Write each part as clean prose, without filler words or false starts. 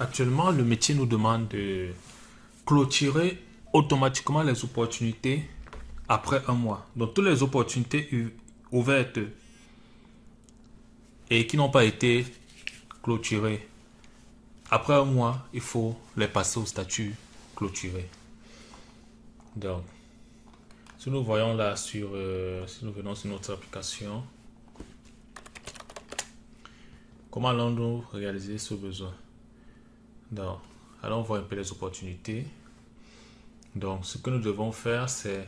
Actuellement, le métier nous demande de clôturer automatiquement les opportunités après un mois. Donc, toutes les opportunités ouvertes et qui n'ont pas été clôturées après un mois, il faut les passer au statut clôturé. Donc, si nous voyons là si nous venons sur notre application, comment allons-nous réaliser ce besoin? Donc, allons voir un peu les opportunités. Donc, ce que nous devons faire, c'est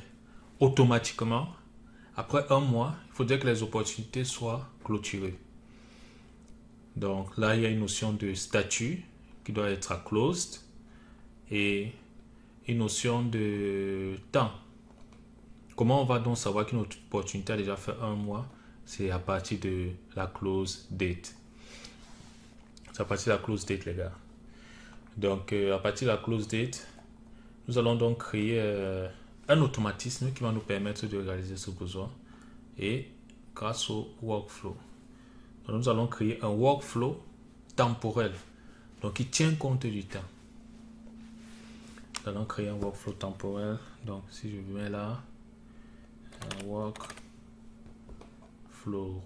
automatiquement, après un mois, il faudrait que les opportunités soient clôturées. Donc, là, il y a une notion de statut qui doit être closed et une notion de temps. Comment on va donc savoir qu'une opportunité a déjà fait un mois? C'est à partir de la close date. C'est à partir de la close date, les gars. Donc, à partir de la close date, nous allons donc créer un automatisme qui va nous permettre de réaliser ce besoin et grâce au workflow. Donc, nous allons créer un workflow temporel, donc qui tient compte du temps. Nous allons créer un workflow temporel. Donc, si je mets là, un workflow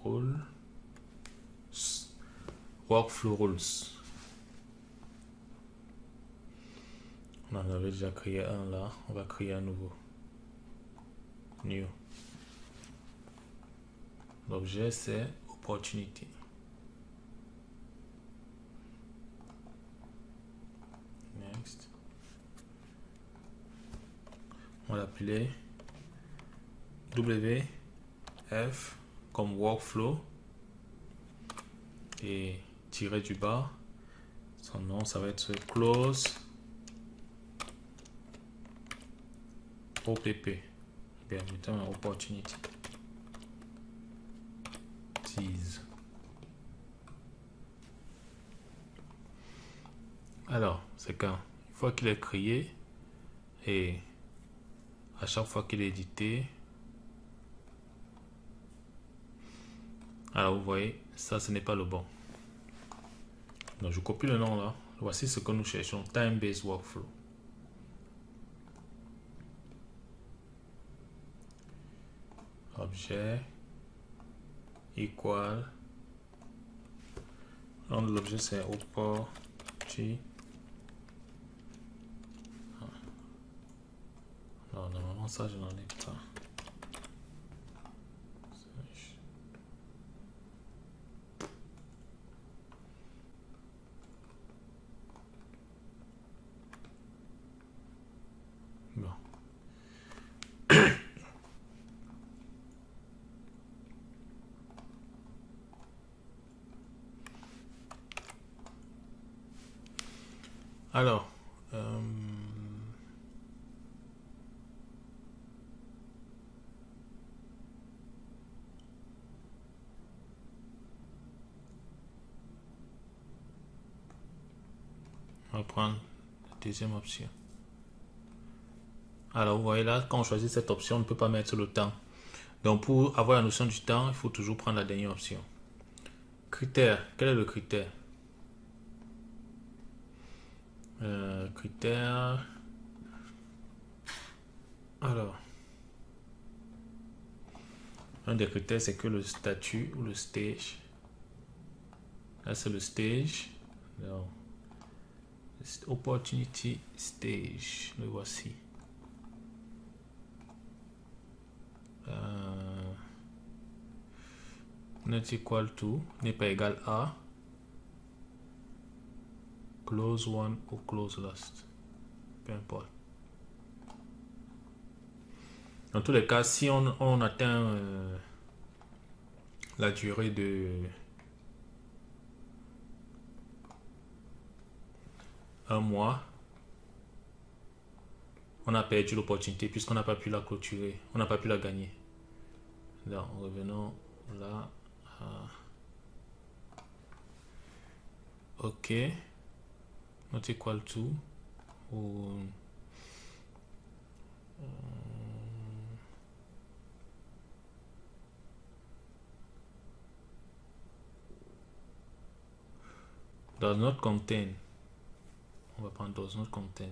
rules. On en avait déjà créé un là. On va créer un nouveau. New. L'objet c'est opportunity. Next. On va l'appeler WF comme workflow et tirer du bas. Son nom ça va être close OPP. Bien, mettons un opportunity. Tease. Alors, c'est quand une fois qu'il est créé et à chaque fois qu'il est édité, alors vous voyez, ça ce n'est pas le bon. Donc je copie le nom là. Voici ce que nous cherchons, time-based workflow. Objet equal. Le nom de l'objet c'est opportunity. Non, normalement ça je n'en ai pas. Bon. Alors, on va prendre la deuxième option. Alors, vous voyez là, quand on choisit cette option, on ne peut pas mettre le temps. Donc, pour avoir la notion du temps, il faut toujours prendre la dernière option. Critère. Quel est le critère? Critère. Alors, un des critères, c'est que le statut ou le stage. Là, c'est le stage. Donc, opportunity stage. Le voici. Not equal to n'est pas égal à close one ou close last. Peu importe. Dans tous les cas, si on atteint la durée de un mois, on a perdu l'opportunité puisqu'on n'a pas pu la clôturer, on n'a pas pu la gagner. Donc, revenons là. OK. Not equal to. Does not contain. On va prendre does not contain.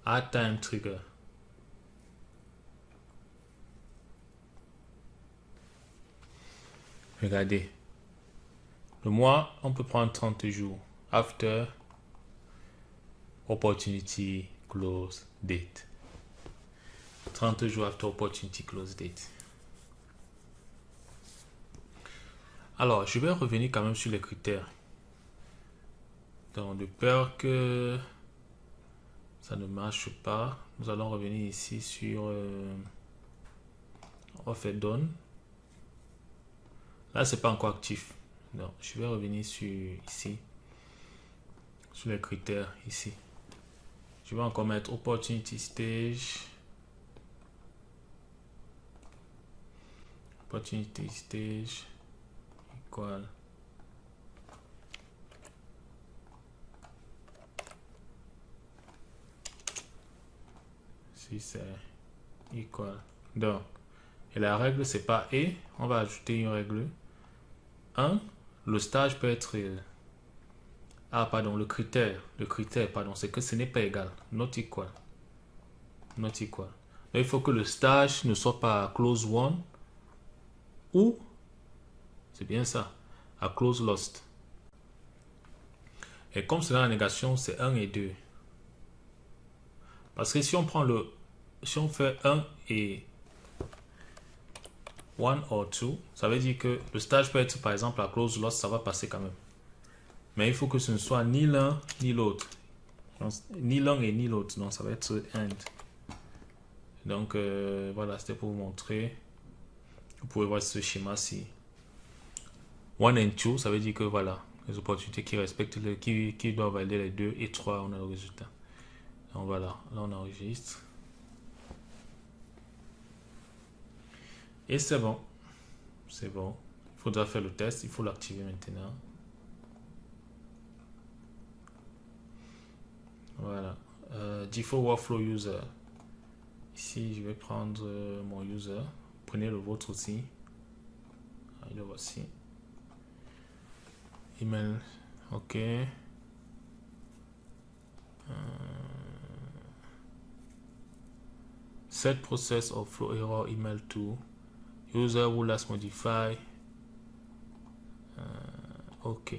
Add time trigger. Regardez. Le mois, on peut prendre 30 jours. After opportunity close date. 30 jours after opportunity close date. Alors, je vais revenir quand même sur les critères. Donc, de peur que ça ne marche pas, nous allons revenir ici sur off et done. Là, c'est pas encore actif. Donc, je vais revenir sur ici, sur les critères ici. Je vais encore mettre opportunity stage. Opportunity stage equal si c'est equal. Donc, et la règle c'est pas et, on va ajouter une règle. 1, le stage peut être le critère, pardon, c'est que ce n'est pas égal, not equal. Not equal. Donc, il faut que le stage ne soit pas à close one ou, c'est bien ça, à close lost. Et comme c'est dans la négation, c'est 1 et 2. Parce que si on prend si on fait 1 et 1 or 2, ça veut dire que le stage peut être par exemple à close lost, ça va passer quand même. Mais il faut que ce ne soit ni l'un ni l'autre. Ni l'un et ni l'autre. Donc ça va être end. Donc voilà, c'était pour vous montrer. Vous pouvez voir ce schéma-ci. 1 and 2, ça veut dire que voilà, les opportunités qui respectent, qui doivent valider les 2 et 3, on a le résultat. Donc voilà, là on enregistre. Et c'est bon. C'est bon. Il faudra faire le test. Il faut l'activer maintenant. Voilà. Default workflow user. Ici, je vais prendre mon user. Prenez le vôtre aussi. Le voici. Email. OK. Set process of flow error email to user who last modify. OK.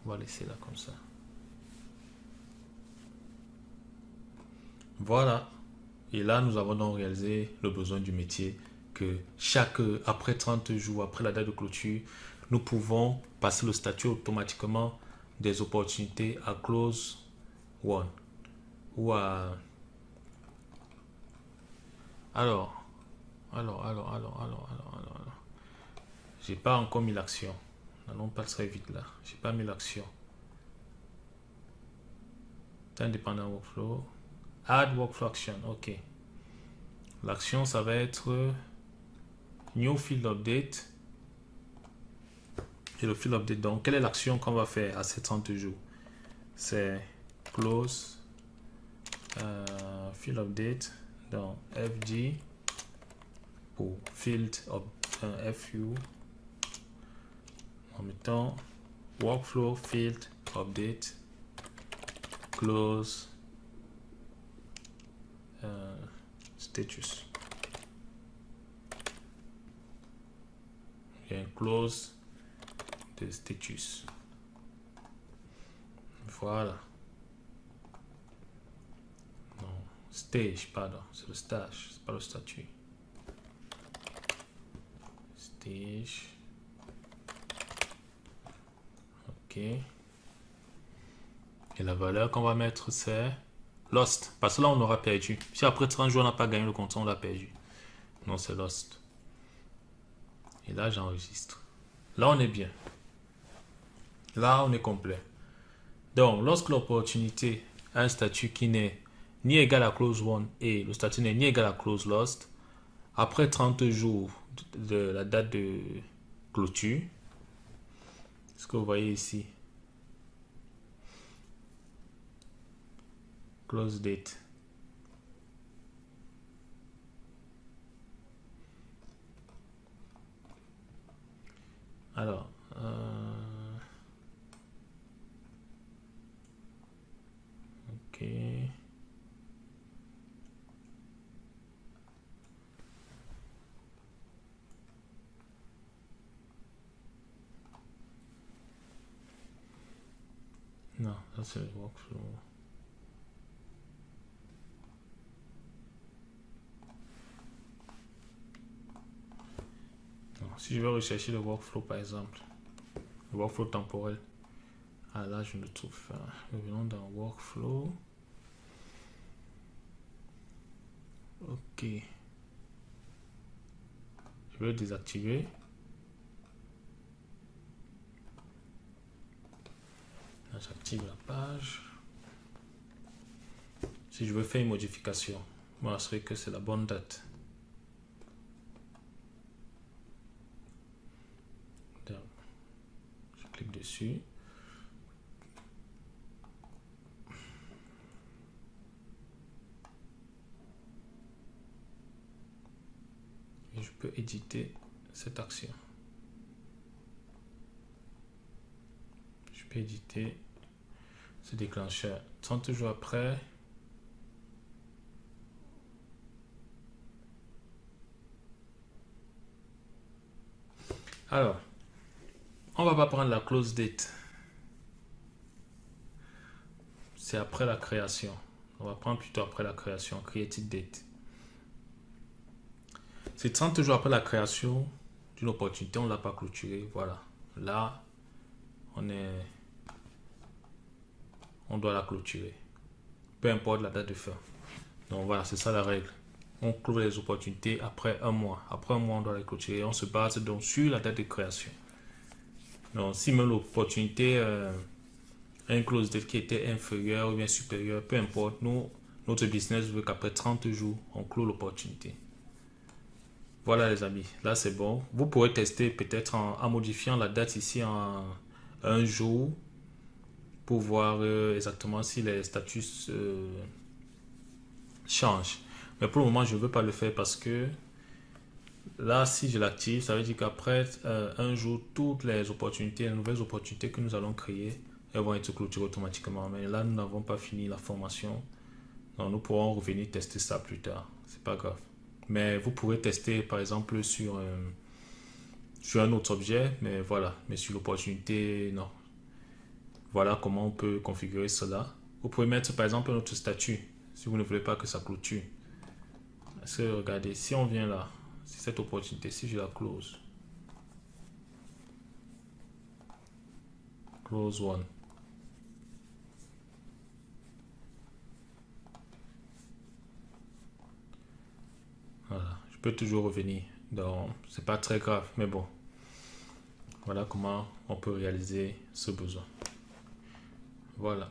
On va laisser là comme ça. Voilà. Et là, nous avons donc réalisé le besoin du métier que après 30 jours, après la date de clôture, nous pouvons passer le statut automatiquement des opportunités à close one ou à... Alors. J'ai pas encore mis l'action. N'allons pas très vite là. J'ai pas mis l'action. Independent workflow. Add workflow action. OK. L'action, ça va être new field update. Et le field update, donc, quelle est l'action qu'on va faire à ces 30 jours? C'est close field update dans FG pour field FU en mettant workflow field update close status. Et close de status. Voilà. Non, stage, pardon, c'est le stage, c'est pas le statut. Stage. OK. Et la valeur qu'on va mettre, c'est lost. Parce que là, on aura perdu. Si après 30 jours, on n'a pas gagné le contrat, on l'a perdu. Non, c'est lost. Et là, j'enregistre. Là, on est bien. Là, on est complet. Donc, lorsque l'opportunité a un statut qui n'est ni égal à close one et le statut n'est ni égal à close lost, après 30 jours de la date de clôture, ce que vous voyez ici, close date. OK. Non, ça c'est le workflow. Non, si je veux rechercher le workflow par exemple, le workflow temporel, ah là je ne trouve pas. Revenons dans workflow. OK. Je vais le désactiver. Là, j'active la page. Si je veux faire une modification, je m'assurer que c'est la bonne date. Donc, je clique dessus. Et je peux éditer cette action. Je peux éditer ce déclencheur. 30 jours après. Alors, on va pas prendre la close date. C'est après la création. On va prendre plutôt après la création, created date. C'est 30 jours après la création d'une opportunité, on ne l'a pas clôturée. Voilà. Là, on doit la clôturer. Peu importe la date de fin. Donc voilà, c'est ça la règle. On clôt les opportunités après un mois. Après un mois, on doit les clôturer. On se base donc sur la date de création. Donc si même l'opportunité a une close date qui était inférieure ou bien supérieure, peu importe, nous, notre business veut qu'après 30 jours, on clôt l'opportunité. Voilà les amis, là c'est bon. Vous pourrez tester peut-être en modifiant la date ici en un jour pour voir exactement si les statuts changent. Mais pour le moment, je ne veux pas le faire parce que là, si je l'active, ça veut dire qu'après un jour, toutes les opportunités, les nouvelles opportunités que nous allons créer, elles vont être clôturées automatiquement. Mais là, nous n'avons pas fini la formation. Donc, nous pourrons revenir tester ça plus tard. C'est pas grave. Mais vous pourrez tester, par exemple, sur un autre objet. Mais voilà. Mais sur l'opportunité, non. Voilà comment on peut configurer cela. Vous pouvez mettre, par exemple, un autre statut. Si vous ne voulez pas que ça clôture. Parce que regardez, si on vient là, si cette opportunité, si je la close. Close one. Voilà, je peux toujours revenir. Donc, c'est pas très grave, mais bon. Voilà comment on peut réaliser ce besoin. Voilà.